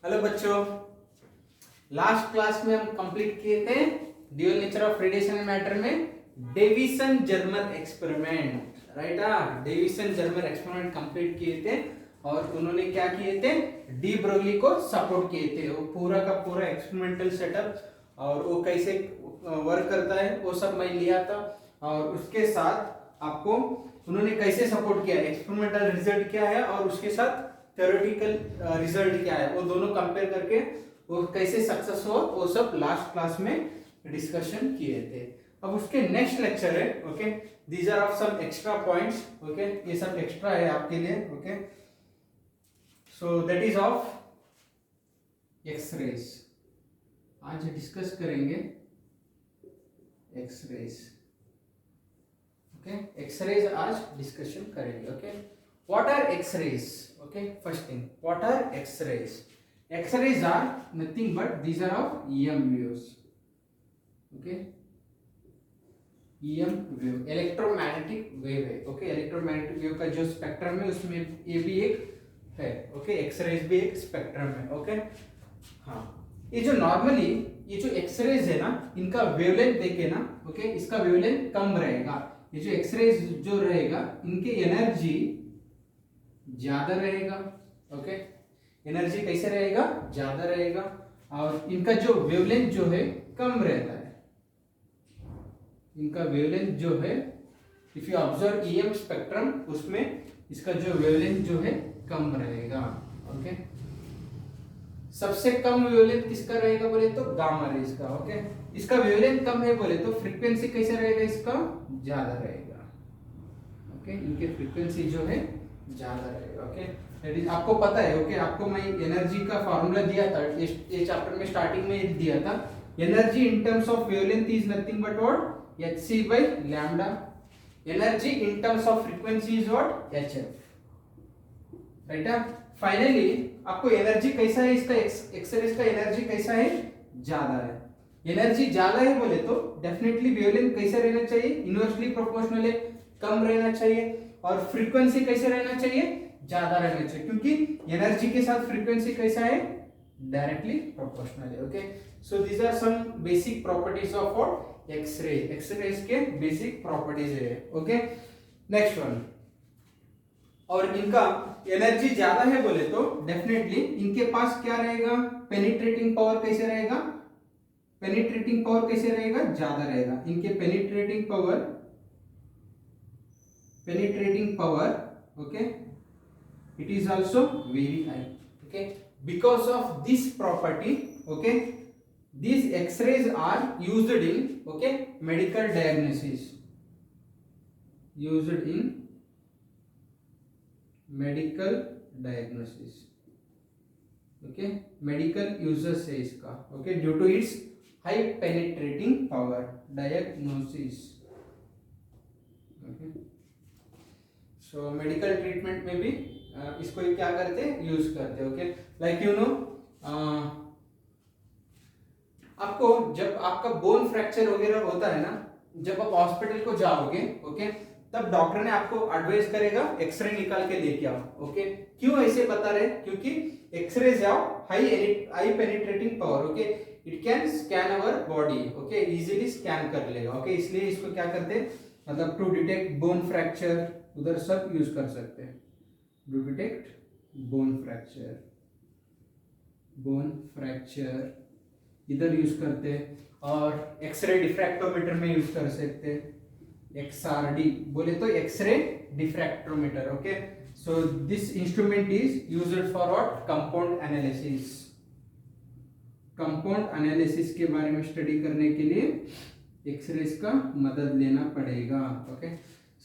Hello बच्चों, last class में हम कंप्लीट किए थे dual nature of radiation and matter में Davisson Germer experiment. Right, Davisson Germer experiment complete किए थे और उन्होंने क्या किए थे, डी ब्रोगली को सपोर्ट किए थे। वो पूरा का पूरा एक्सपेरिमेंटल सेटअप और वो कैसे वर्क करता है वो सब मैं लिया था। और उसके साथ आपको उन्होंने कैसे सपोर्ट किया, एक्सपेरिमेंटल रिजल्ट क्या है और उसके साथ थ्योरेटिकल रिजल्ट क्या है, वो दोनों कंपेयर करके वो कैसे सक्सेस हो वो सब लास्ट क्लास में डिस्कशन किए थे। अब उसके नेक्स्ट लेक्चर है, okay, these are of some extra points, okay, ये सब एक्स्ट्रा है आपके लिए, okay. So that is of X-rays. आज डिस्कस करेंगे एक्सरेज, ओके, एक्सरेज आज डिस्कशन करेंगे, okay. What are X-rays? Okay, first thing, what are X-rays? X-rays are nothing but these are of EM waves. Okay, EM wave, electromagnetic wave है, okay, electromagnetic wave का जो spectrum है उसमें ये भी एक है, okay, X-rays भी एक स्पेक्ट्रम है, okay। हाँ, ये जो नॉर्मली ये जो एक्सरेज है ना, इनका वेवलेंथ देखे ना, ओके, इसका वेवलेंथ कम रहेगा। ये जो एक्सरेज जो रहेगा इनकी एनर्जी ज्यादा रहेगा, ओके, एनर्जी कैसे रहेगा, ज्यादा रहेगा। और इनका जो वेवलेंथ जो है कम रहता है, इनका वेवलेंथ जो है, if you observe EM spectrum उसमें इसका जो वेवलेंथ जो है कम रहेगा, ओके। सबसे कम वेवलेंथ किसका रहेगा बोले तो गामा रेज का, ओके। इसका वेवलेंथ कम है बोले तो फ्रीक्वेंसी कैसे रहेगा, इसका ज्यादा रहेगा, ओके, इनके फ्रीक्वेंसी जो है ज्यादा रहेगा, ओके। दैट इज आपको पता है, ओके, आपको मैं एनर्जी का फार्मूला दिया था ये चैप्टर में स्टार्टिंग में दिया था। Energy in terms of wavelength is nothing but what, hc by lambda. Energy in terms of frequency is what, hf। Right, finally आपको एनर्जी कैसा है, इसका एक्सरेज का एनर्जी कैसा है, ज्यादा है। एनर्जी ज्यादा है बोले तो डेफिनेटली वेवलेंथ कैसा रहना चाहिए, इनवर्सली प्रोपोर्शनल है, कम रहना चाहिए। और फ्रीक्वेंसी कैसे रहना चाहिए, ज्यादा रहना चाहिए, क्योंकि एनर्जी के साथ फ्रीक्वेंसी कैसा है, डायरेक्टली प्रोपोर्शनल है, okay. So these are some basic properties of what, X-ray. X-rays के बेसिक प्रॉपर्टीज है, ओके। नेक्स्ट वन, और इनका एनर्जी ज्यादा है बोले तो डेफिनेटली इनके पास क्या रहेगा, पेनिट्रेटिंग पावर कैसे रहेगा, पेनिट्रेटिंग पावर कैसे रहेगा, ज्यादा रहेगा। इनके penetrating power, okay, it is also very high, okay. Because of this property, okay, these X-rays are used in, okay, medical diagnosis, used in medical diagnosis, okay, medical uses है इसका, okay, due to its high penetrating power, diagnosis, okay। So medical treatment में भी इसको क्या करते हैं, use करते हैं, ओके। लाइक यू नो, आपको जब आपका बोन फ्रैक्चर वगैरह होता है ना, जब आप हॉस्पिटल को जाओगे, ओके, तब डॉक्टर ने आपको एडवाइस करेगा एक्सरे निकाल के लेके आओ, ओके। क्यों ऐसे बता रहे, क्योंकि एक्सरे जाओ high penetrating power, okay, it can scan our body, okay, easily scan कर लेगा, ओके। इसलिए इसको क्या करते हैं, मतलब टू डिटेक्ट बोन फ्रैक्चर उधर सब यूज कर सकते हैं, टू डिटेक्ट बोन फ्रैक्चर इधर यूज करते हैं। और एक्सरे डिफ्रैक्टोमीटर में यूज कर सकते हैं, एक्सआरडी बोले तो X-ray diffractometer, okay. So this instrument is used for what, compound analysis. Compound analysis के बारे में स्टडी करने के लिए एक्सरेज का मदद लेना पड़ेगा, okay.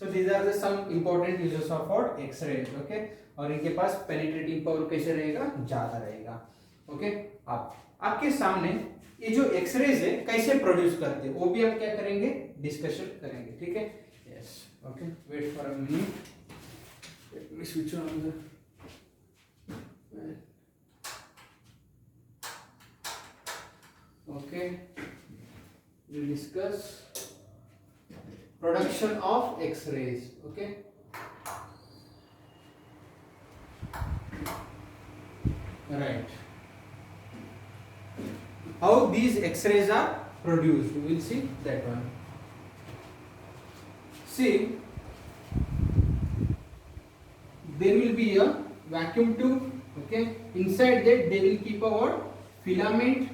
So these are the some important uses of what, X-rays, okay। और इनके पास पेनिट्रेटिंग पावर कैसे रहेगा, ज्यादा रहेगा, ओके। आपके सामने ये जो एक्सरेज है कैसे प्रोड्यूस करते हैं वो भी हम क्या करेंगे, डिस्कशन करेंगे, ठीक है। Yes, okay, wait for a minute, let me switch on the, okay, we'll discuss production of X-rays, okay। right, how these X-rays are produced. We will see that one. See, there will be a vacuum tube. Okay, inside that they will keep a what? Filament,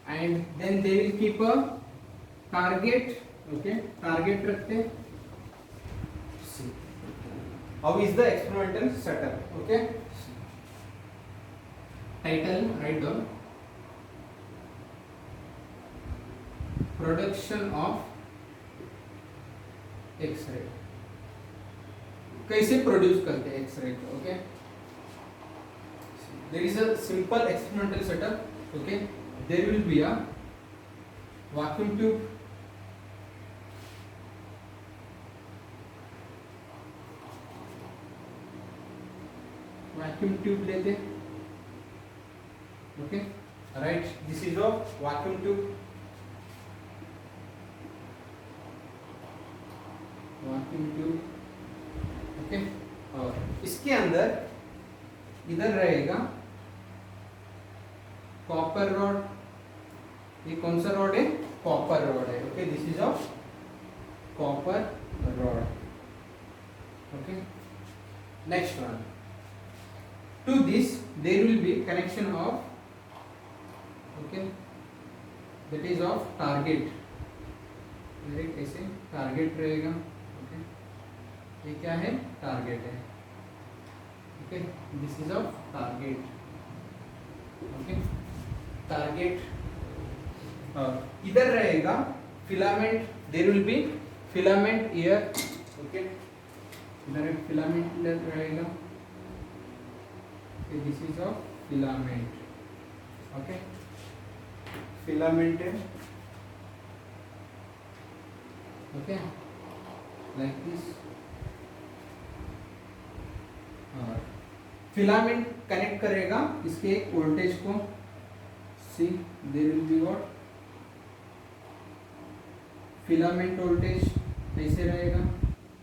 and then they will keep a target. Okay, target रखते. See, how is the experimental setup? Okay, title write down. Production of X-ray. कैसे produce करते हैं x-ray को? Okay, there is a simple experimental setup. Okay, there will be a vacuum tube, vacuum tube लेते. Okay, right, this is a vacuum tube. Vacuum tube. Okay, और इसके अंदर इधर रहेगा कॉपर रॉड. ये कौन सा रॉड है? कॉपर रॉड है. Okay, this is of copper rod. Okay, next one. To this there will be connection of, okay, that is of target. ऐसे टारगेट रहेगा. ये क्या है? टारगेट है. Okay, this is of target. Okay, target. इधर रहेगा filament. There will be filament here. Okay, इधर एक फिलामेंट रहेगा. This is of filament. Okay, filament है. Okay, like this. Filament connect करेगा इसके वोल्टेज को. See, there will be what? Filament voltage ऐसे रहेगा.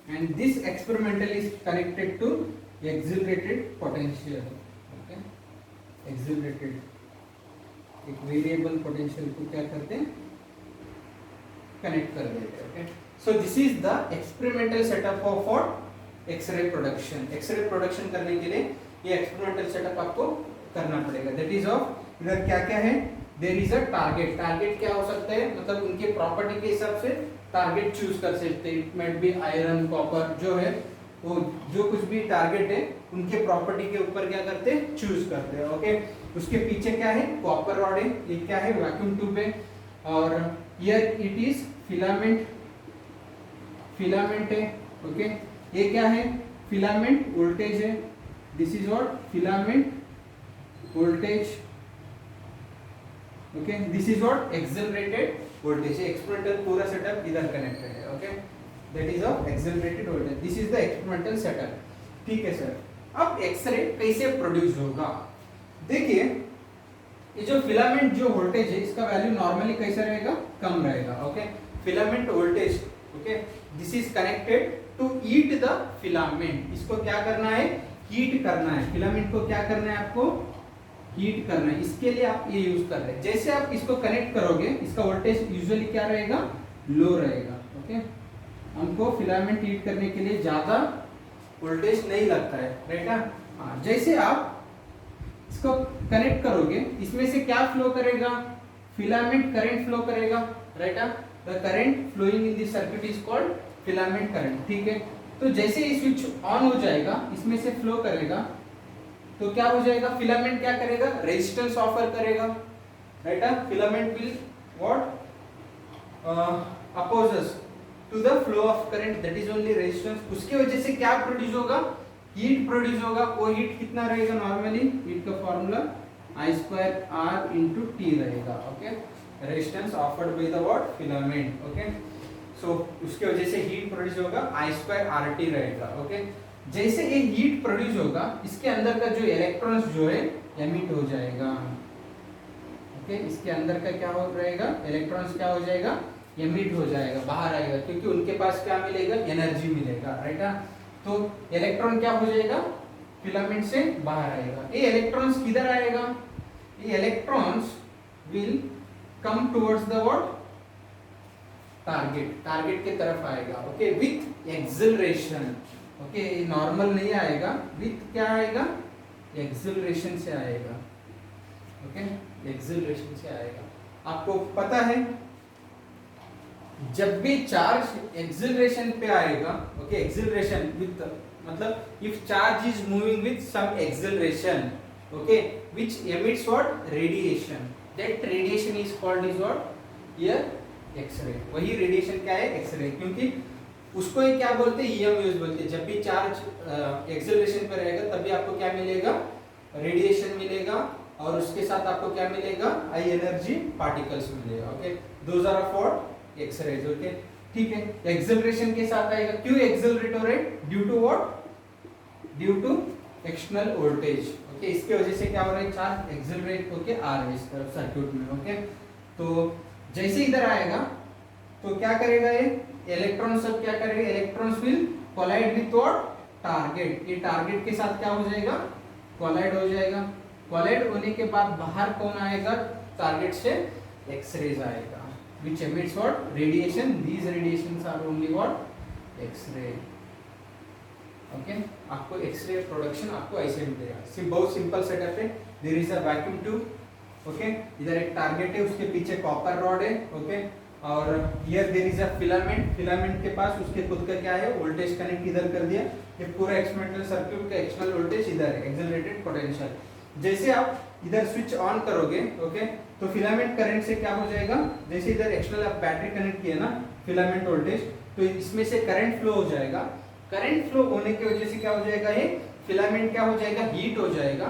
And this experimental is connected to accelerated potential. Okay, accelerated, एक वेरिएबल पोटेंशियल को क्या करते हैं? कनेक्ट कर देते हैं. Okay, so this is the experimental setup of x-ray production. X-ray production करने के लिए ये एक्सपेरिमेंटल सेटअप आपको करना पड़ेगा. दैट इज ऑफ, इधर क्या क्या है? There is a target. Target क्या हो सकता है? मतलब उनके प्रॉपर्टी के हिसाब से टारगेट चूज कर सकते हैं. It might be iron, copper, जो है वो जो कुछ भी टारगेट है उनके प्रॉपर्टी के ऊपर क्या करते हैं? चूज करते हैं. ओके, उसके पीछे क्या है? कॉपर रॉड है. ये क्या है? वैक्यूम ट्यूब है. और here it is filament. Filament है. ओके, ये क्या है? फिलामेंट वोल्टेज है. This is what? Filament voltage. Okay, this is what? Accelerated voltage. Experimental पूरा सेटअप इधर कनेक्टेड है. Okay, that is of accelerated voltage. This is the experimental setup. ठीक है सर. अब एक्सरे कैसे प्रोड्यूस होगा? देखिए, ये जो फिलामेंट जो वोल्टेज है इसका वैल्यू नॉर्मली कैसा रहेगा? कम रहेगा. Okay, filament voltage. Okay, this is connected to heat the filament. इसको क्या करना है? हीट करना है. फिलामेंट को क्या करना है? आपको हीट करना है. इसके लिए आप ये यूज कर रहे हैं. जैसे आप इसको कनेक्ट करोगे इसका वोल्टेज यूजुअली क्या रहेगा? लो रहेगा. ओके, हमको फिलामेंट हीट करने के लिए ज्यादा वोल्टेज नहीं लगता है. राइट? हाँ, जैसे आप इसको कनेक्ट करोगे इसमें से क्या फ्लो करेगा? फिलामेंट करंट फ्लो करेगा. Right? The current flowing in this circuit is called filament current. ठीक है, तो जैसे ही स्विच ऑन हो जाएगा इसमें से फ्लो करेगा तो क्या हो जाएगा? फिलामेंट क्या करेगा? रेजिस्टेंस ऑफर करेगा. Right? Filament will what? Opposes to the flow of current. That is only resistance. उसके वजह से क्या प्रोड्यूस होगा? हीट प्रोड्यूस होगा. वो हीट कितना रहेगा? नॉर्मली हीट का फॉर्मूला I²R × T रहेगा. Okay, resistance offered by the what? Filament. Okay, so उसके वजह से हीट प्रोड्यूस होगा. I²RT रहेगा. ओके, जैसे ये हीट प्रोड्यूस होगा इसके अंदर का जो इलेक्ट्रॉन्स जो है एमिट हो जाएगा. ओके, इसके अंदर का क्या हो रहेगा? इलेक्ट्रॉन्स क्या हो जाएगा? एमिट हो जाएगा, बाहर आएगा, क्योंकि उनके पास क्या मिलेगा? एनर्जी मिलेगा. राइट? तो इलेक्ट्रॉन क्या हो जाएगा? फिलामेंट से बाहर आएगा. ये इलेक्ट्रॉन्स किधर आएगा? ये electrons will come towards the what target, target के तरफ आएगा, okay, with acceleration, okay, normal नहीं आएगा, विथ क्या आएगा, एक्सिलरेशन से आएगा, ओके, एक्सिलरेशन से आएगा। आपको पता है जब भी चार्ज एक्सिलरेशन पे आएगा, ओके, एक्सिलरेशन विथ मतलब if charge is moving with some acceleration, okay, which emits what radiation, that radiation is called is what here X-ray. वही रेडिएशन क्या है, एक्सरे, क्योंकि उसको ही क्या बोलते हैं, ईएम वेव्स बोलते हैं। जब भी चार्ज एक्सिलरेशन पे रहेगा तभी आपको क्या मिलेगा, रेडिएशन मिलेगा, और उसके साथ आपको क्या मिलेगा, हाई एनर्जी पार्टिकल्स मिलेगा, okay, those are of what X-rays, okay, ठीक है। एक्सिलरेशन के साथ आएगा, क्यों एक्सिलरेट हो रहा है, due to what, due to external voltage, okay, इसके वजह से क्या हो रहा है, चार्ज एक्सिलरेट होके आ रहा है इस तरफ सर्किट में, ओके। तो जैसे इधर आएगा तो क्या करेगा, ये इलेक्ट्रॉन सब क्या करेगा, electrons will collide with what target, ये टारगेट के साथ क्या हो जाएगा, कोलाइड हो जाएगा। कोलाइड होने के बाद बाहर कौन आएगा, टारगेट से एक्सरेज आएगा, which emits what radiation, these radiations are only what x-ray, okay. आपको एक्सरे प्रोडक्शन आपको ऐसे मिलेगा, बहुत सिंपल सेटअप है। There is a vacuum tube, okay, इधर एक टारगेट है, उसके पीछे कॉपर रॉड है, ओके, और here there is a filament, filament के पास उसके खुद का क्या है, वोल्टेज कनेक्ट इधर कर दिया, ये पूरा एक्सटर्नल सर्किट का एक्सटर्नल वोल्टेज इधर है, एक्सेलरेटेड पोटेंशियल। जैसे आप इधर स्विच ऑन करोगे, ओके, तो फिलामेंट करंट से क्या हो जाएगा, जैसे इधर एक्सटर्नल आप बैटरी कनेक्ट किया ना, फिलामेंट वोल्टेज, तो इसमें से करंट फ्लो हो जाएगा। करंट फ्लो होने की वजह से क्या हो जाएगा, ये फिलामेंट क्या हो जाएगा, हीट हो जाएगा,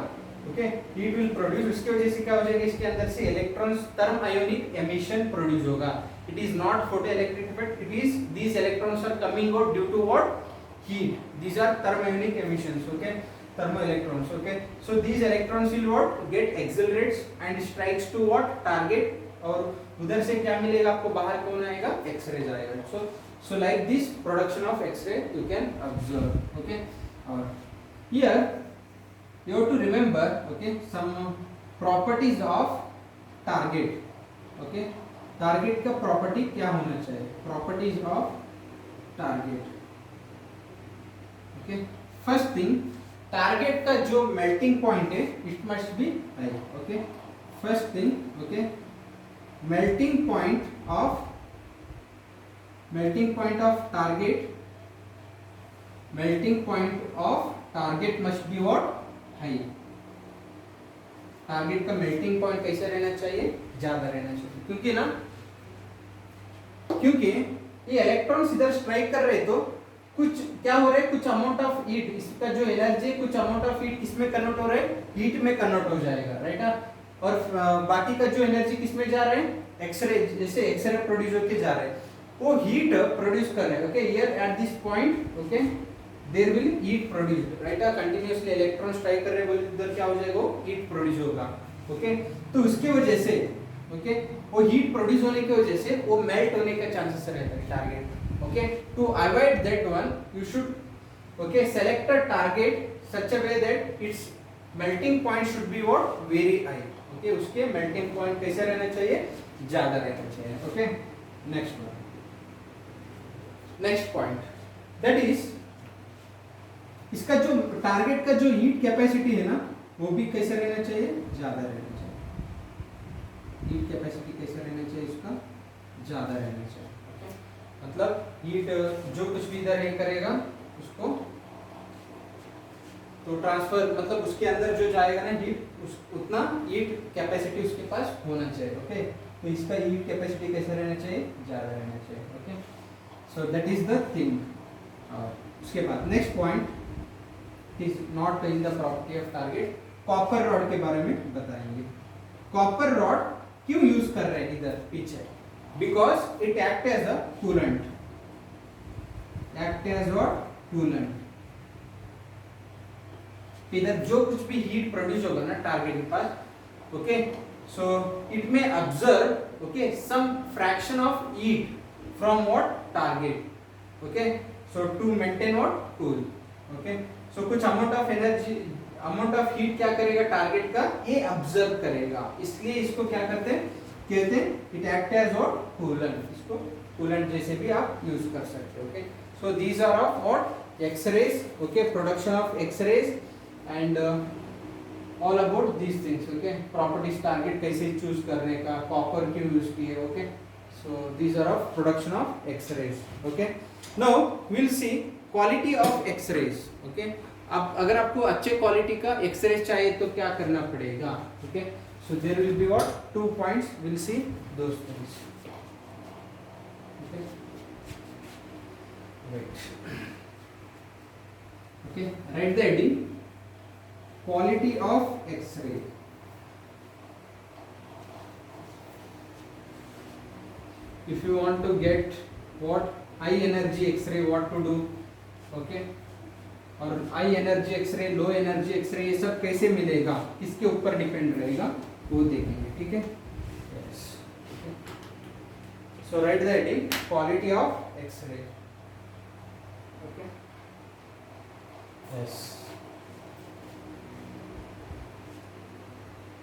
ओके, हीट विल प्रोड्यूस, उसकी वजह से क्या हो जाएगा, इसके अंदर से electrons thermionic emission produce होगा। It is not photoelectric effect, it is these electrons are coming out due to what heat, these are thermionic emissions, okay, thermoelectrons, okay, so these electrons will what get accelerates and strikes to what target, और उधर से क्या मिलेगा आपको, बाहर कौन आएगा, x ray आएगा। so like this production of x-ray you can observe, okay, और here you have to remember, okay, some properties of target, okay, target का property क्या होना चाहिए, properties of target, okay, first thing target का जो melting point है it must be high, okay, first thing, okay, melting point of target, melting point of target must be what high. Target का melting point कैसे रहना चाहिए, ज्यादा रहना चाहिए, क्योंकि ये इलेक्ट्रॉन्स इधर स्ट्राइक कर रहे तो कुछ क्या हो रहा है, कुछ अमाउंट ऑफ हीट, इसका जो एनर्जी कुछ अमाउंट ऑफ हीट किसमें कन्वर्ट हो रहा है, हीट में कन्वर्ट हो जाएगा, राइट, और बाकी का जो एनर्जी किसमें जा रहा है, एक्सरे, जैसे एक्सरे प्रोड्यूस होके जा रहा है, वो हीट प्रोड्यूस कर रहा है, okay, here at this point, okay, there will heat produce, right, continuously electron strike कर रहे हैं, बोले उधर क्या हो जाएगा, हीट प्रोड्यूस होगा, ओके, तो उसकी वजह से, ओके, वो हीट प्रोड्यूस होने की वजह से वो मेल्ट होने का चांसेस रहता है target, okay, to avoid that one you should, okay, select a target such a way that its melting point should be what very high, okay, उसके melting point कैसे रहना चाहिए, ज्यादा रहना चाहिए, okay, next point that is इसका जो target का जो हीट कैपेसिटी है ना, वो भी कैसे रहना चाहिए, ज्यादा रहना चाहिए, हीट कैपेसिटी कैसे रहना चाहिए, इसका ज्यादा रहना चाहिए, मतलब हीट जो कुछ भी इधर ये करेगा उसको तो ट्रांसफर, मतलब उसके अंदर जो जाएगा ना हीट, उतना हीट कैपेसिटी उसके पास होना चाहिए, ओके, तो इसका हीट कैपेसिटी कैसे रहना चाहिए, ज्यादा रहना चाहिए, okay, so that is the thing. उसके बाद next point is not in the property of target, copper rod के बारे में बताएंगे। कॉपर रॉड क्यों यूज कर रहे हैं इधर पीछे, because it act as a coolant, इधर जो कुछ भी हीट प्रोड्यूस होगा ना टारगेट के पास, ओके, सो इट में observe, okay, some fraction of heat from what target, okay, so to maintain what cool, okay, so कुछ amount of energy, amount of heat क्या करेगा टारगेट का, ये ऑब्जर्व करेगा, इसलिए इसको क्या करते हैं कहते हैं, it act as what, coolant, इसको कूलेंट जैसे भी आप यूज कर सकते हो। Okay, so these are of what, X-rays, okay, production of X-rays and all about these things. Okay, properties, target कैसे चूज करने का, कॉपर क्यों यूज किए। Okay, so these are of production of X-rays. Okay, now we will see quality of X-rays. Okay, अब अगर आपको अच्छे quality का एक्स-रेज चाहिए तो क्या करना पड़ेगा। Okay, so there will be what, 2 points, we'll see those things। okay, right, okay, write the heading, quality of X-ray। if you want to get what, high energy X-ray, what to do। okay, और high energy X-ray, low energy X-ray, ये सब कैसे मिलेगा, किसके ऊपर depend रहेगा, वो देखेंगे। ठीक है, yes, so write the heading, quality of x ray. Okay, yes,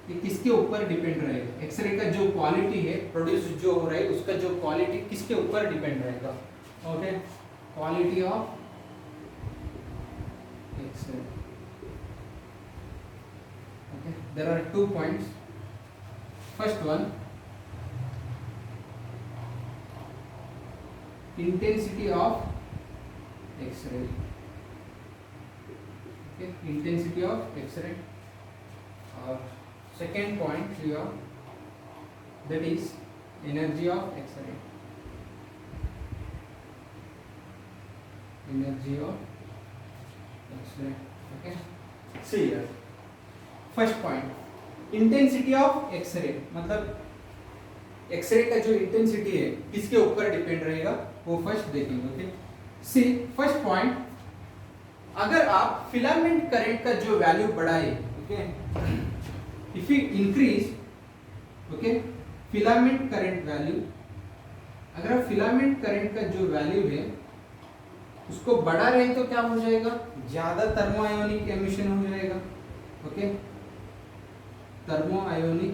ये किसके ऊपर डिपेंड रहेगा, एक्सरे का जो क्वालिटी है, प्रोड्यूस जो हो रहा है, उसका जो क्वालिटी किसके ऊपर डिपेंड रहेगा। Okay, quality of X-ray। okay, there are 2 points। first one, intensity of X-ray। okay, intensity of X-ray, or second point here, that is energy of X-ray, energy of X-ray। okay, see here, first point, intensity of X-ray, मतलब x ray का जो intensity है किसके ऊपर depend रहेगा, वो first देखेंगे। Okay, सी first point, अगर आप फिलामेंट करंट का जो वैल्यू बढ़ाए, okay, if you increase, okay, filament current value, अगर आप फिलामेंट करंट का जो वैल्यू है उसको बढ़ा रहे हैं तो क्या हो जाएगा, ज्यादा थर्मो आयोनिक एमिशन हो जाएगा। Okay, thermo ionic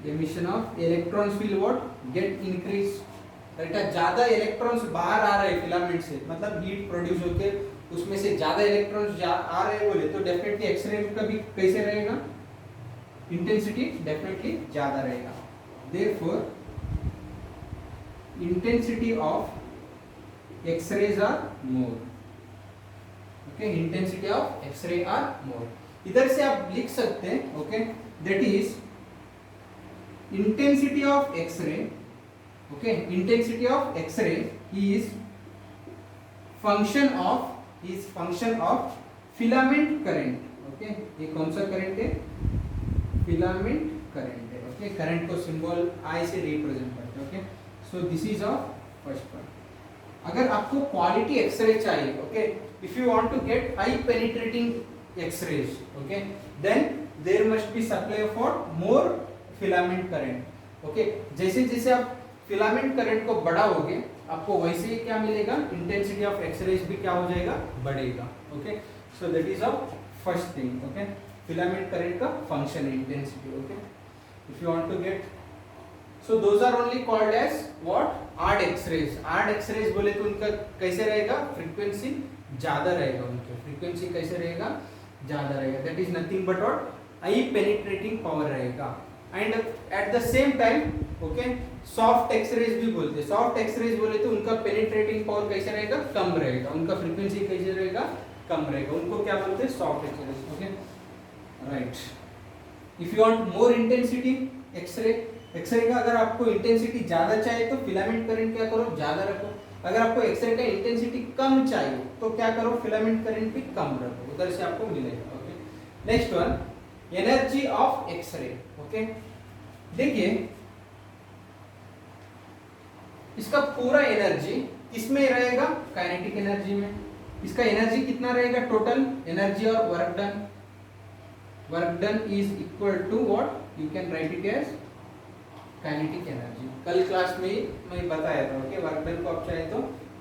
emission of electrons will what, gate increase. Right, ज्यादा इलेक्ट्रॉन्स बाहर आ रहे हैं फिलामेंट से, मतलब हीट प्रोड्यूस होके उसमें से ज्यादा इलेक्ट्रॉन्स आ रहे हैं बोले तो डेफिनेटली एक्सरे का भी कैसे रहेगा, इंटेंसिटी डेफिनेटली ज्यादा रहेगा। Therefore intensity of X-rays are more। okay, intensity of X-ray are more। इधर से आप लिख सकते हैं, okay, that is intensity of X-ray, okay, intensity of X-ray is function of filament current। okay, ये कौन सा करंट है, फिलामेंट करंट है। okay, करंट को सिंबल I से रिप्रेजेंट करते हैं। okay, so this is our first point। अगर आपको क्वालिटी एक्सरे चाहिए, okay, if you want to get high penetrating X-rays, okay, then there must be supply for more filament current. Okay, जैसे जैसे आप filament current को बढ़ाओगे आपको वैसे ही क्या मिलेगा, इंटेंसिटी ऑफ एक्सरेज भी क्या हो जाएगा, बढ़ेगा। Okay, so that is a first thing. Okay, filament current का फंक्शन है intensity. Okay, if you want to get, so those are only called as what, odd x-rays। odd x-rays बोले तो उनका कैसे रहेगा, फ्रीक्वेंसी ज्यादा रहेगा, उनके फ्रीक्वेंसी कैसे रहेगा, ज्यादा रहेगा। that is nothing but what, high penetrating power रहेगा। and at the same time, okay, soft x-rays भी बोलते हैं। soft x-rays बोले तो उनका penetrating power कैसे रहेगा, कम रहेगा, उनका फ्रीक्वेंसी कैसे रहेगा, कम रहेगा, उनको क्या बोलते हैं, soft x-rays। okay, right, if you want more intensity x-ray, X-ray का अगर आपको इंटेंसिटी ज्यादा चाहिए तो फिलामेंट करंट क्या करो, ज्यादा रखो। अगर आपको एक्सरे का इंटेंसिटी कम चाहिए तो क्या करो, फिलामेंट करंट भी कम रखो, उधर से आपको मिलेगा। Okay, next one, energy of x ray. Okay, देखिए इसका पूरा एनर्जी किसमें रहेगा, काइनेटिक एनर्जी में। इसका एनर्जी कितना रहेगा, टोटल एनर्जी और work done, work done is equal to what, you can write it as kinetic energy. कल क्लास में मैं बताया था। ओके, वर्क डन को आप चाहे तो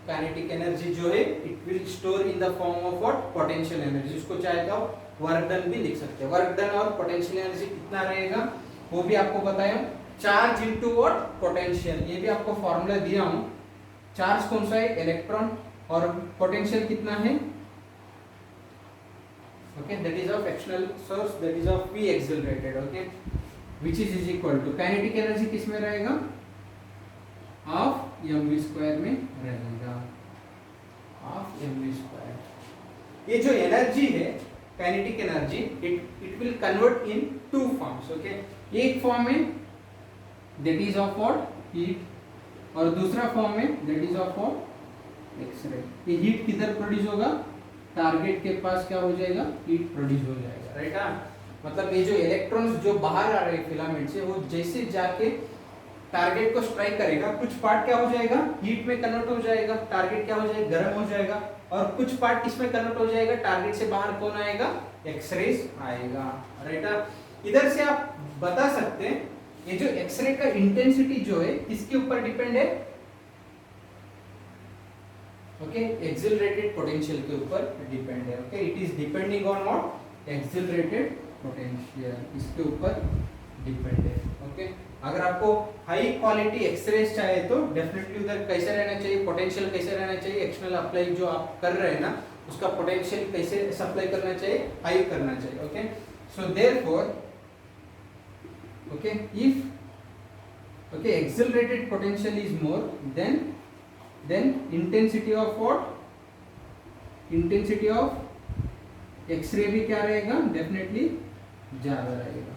काइनेटिक एनर्जी जो है it will store in the form of what, potential energy. उसको चाहे तो वर्क डन भी लिख सकते हैं। वर्क डन और पोटेंशियल एनर्जी कितना रहेगा वो भी आपको बताया। चार्ज इनटू व्हाट पोटेंशियल, ये भी आपको फॉर्मूला दिया हूं। चार्ज कौन सा है इलेक्ट्रॉन, और पोटेंशियल कितना है, okay that is of external source, that is of p accelerated, okay which is equal to kinetic energy किस में रहेगा, ऑफ mv² में रहेगा, ऑफ mv²। ये जो एनर्जी है kinetic energy, it will convert in two forms, okay एक form है that is of what heat, और दूसरा फॉर्म है that is of what x-ray. ये हीट किधर प्रोड्यूस होगा, टारगेट के पास क्या हो जाएगा, हीट प्रोड्यूस हो जाएगा, राइट। मतलब ये जो इलेक्ट्रॉन्स जो बाहर आ रहे हैं फिलामेंट से, वो जैसे जाके टारगेट को स्ट्राइक करेगा, कुछ पार्ट क्या हो जाएगा, हीट में कन्वर्ट हो जाएगा, टारगेट क्या हो जाएगा, गर्म हो जाएगा, और कुछ पार्ट किसमें कन्वर्ट हो जाएगा, टारगेट से बाहर कौन आएगा, एक्सरेज आएगा, राइट। इधर से आप बता सकते हैं ये जो एक्सरे का इंटेंसिटी जो है किसके ऊपर डिपेंड है, ओके एक्सिलरेटेड पोटेंशियल के ऊपर डिपेंड है, okay it is depending on what accelerated potential, इसके ऊपर डिपेंड है, ओके। अगर आपको हाई क्वालिटी एक्सरेज चाहिए तो डेफिनेटली उधर कैसे रहना चाहिए, पोटेंशियल कैसे रहना चाहिए, एक्सटर्नल अप्लाई जो आप कर रहे हैं ना उसका पोटेंशियल कैसे सप्लाई करना चाहिए, हाई करना चाहिए, okay. So therefore okay if okay accelerated potential is more, then intensity of what, intensity of x-ray भी क्या रहेगा, डेफिनेटली ज्यादा रहेगा,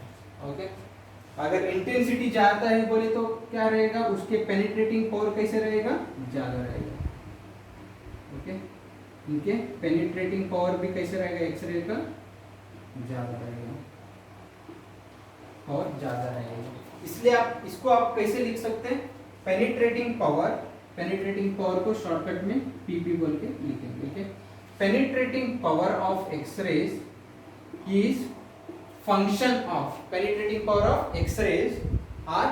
ओके। अगर इंटेंसिटी ज्यादा है बोले तो क्या रहेगा, उसके पेनिट्रेटिंग पावर कैसे रहेगा, ज्यादा रहेगा, ओके इनके पेनिट्रेटिंग पावर भी कैसे रहेगा, एक्सरे का ज्यादा रहेगा और ज्यादा रहेगा। इसलिए आप इसको आप कैसे लिख सकते हैं, पेनिट्रेटिंग पावर को शॉर्टकट में पीपी बोल के लिखेंगे, okay. Penetrating power of x-rays is function of, penetrating power of x-rays are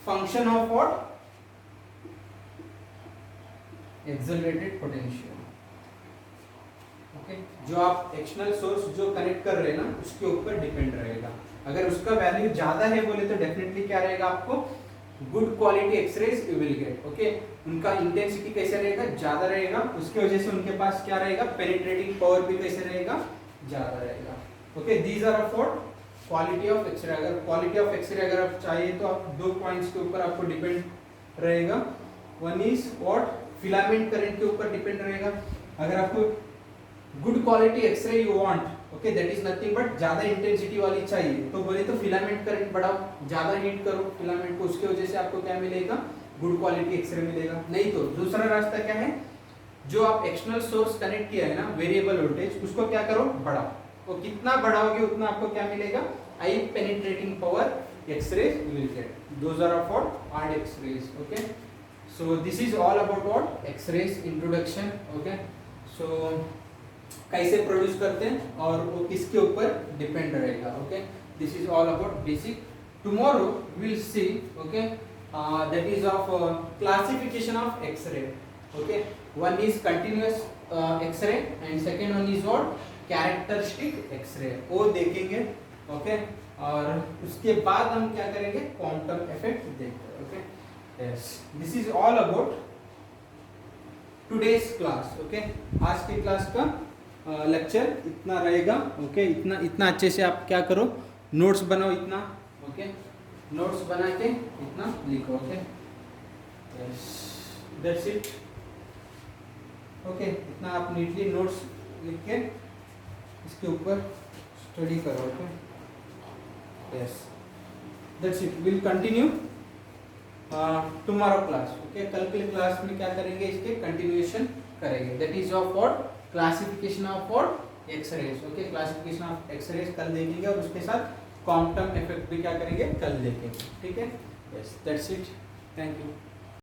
function of what, accelerated potential, okay. जो आप एक्सटर्नल सोर्स जो कनेक्ट कर रहे हैं ना उसके ऊपर डिपेंड रहेगा। अगर उसका वैल्यू ज्यादा है बोले तो डेफिनेटली क्या रहेगा, आपको good quality x-rays you will get, okay. उनका इंटेंसिटी कैसे रहेगा, ज्यादा रहेगा, उसकी वजह से उनके पास क्या रहेगा, पेनिट्रेटिंग पावर भी कैसे रहेगा, ज्यादा रहेगा, okay. These are of what quality of x-ray. अगर क्वालिटी ऑफ एक्सरे अगर आप चाहिए तो आप दो पॉइंट्स के ऊपर आपको डिपेंड रहेगा, one is what filament current के ऊपर डिपेंड रहेगा। अगर आपको good quality x-ray you want, okay that is nothing but ज्यादा इंटेंसिटी वाली चाहिए तो बोले तो फिलामेंट करंट बढ़ाओ, ज्यादा हीट करो फिलामेंट को, उसके वजह से आपको क्या मिलेगा, गुड क्वालिटी एक्सरे मिलेगा। नहीं तो दूसरा रास्ता क्या है, जो आप एक्सटर्नल सोर्स कनेक्ट किया है ना वेरिएबल वोल्टेज, उसको क्या करो, बढ़ाओ, तो कितना बढ़ाओगे उतना आपको क्या मिलेगा, high penetrating power x-rays you will get, those are of what hard x-rays, okay. So this is all about what x-rays introduction, okay. So कैसे प्रोड्यूस करते हैं और वो किसके ऊपर डिपेंड रहेगा, okay. This is all about basic. Tomorrow we will see, okay, that is of classification of x ray, okay. One is continuous x-ray and second one is what characteristic x-ray, वो देखेंगे, okay. और उसके बाद हम क्या करेंगे, quantum effect देखते हैं, okay. Yes, this is all about today's class, okay. आज की क्लास का लेक्चर इतना रहेगा, ओके। इतना अच्छे से आप क्या करो, नोट्स बनाओ इतना, ओके। नोट्स बना के इतना लिखो, okay. Yes, that's it, okay. इतना आप नीटली नोट्स लिख के इसके ऊपर स्टडी करो, okay. Yes, that's it, will continue tomorrow class, okay. कल के क्लास में क्या करेंगे, इसके कंटिन्यूएशन करेंगे, that is of what classification of what X-rays, okay. Classification of x-rays कल देखेंगे और उसके साथ क्वांटम इफेक्ट भी क्या करेंगे, कल देखेंगे, ठीक है। Yes, that's it, thank you.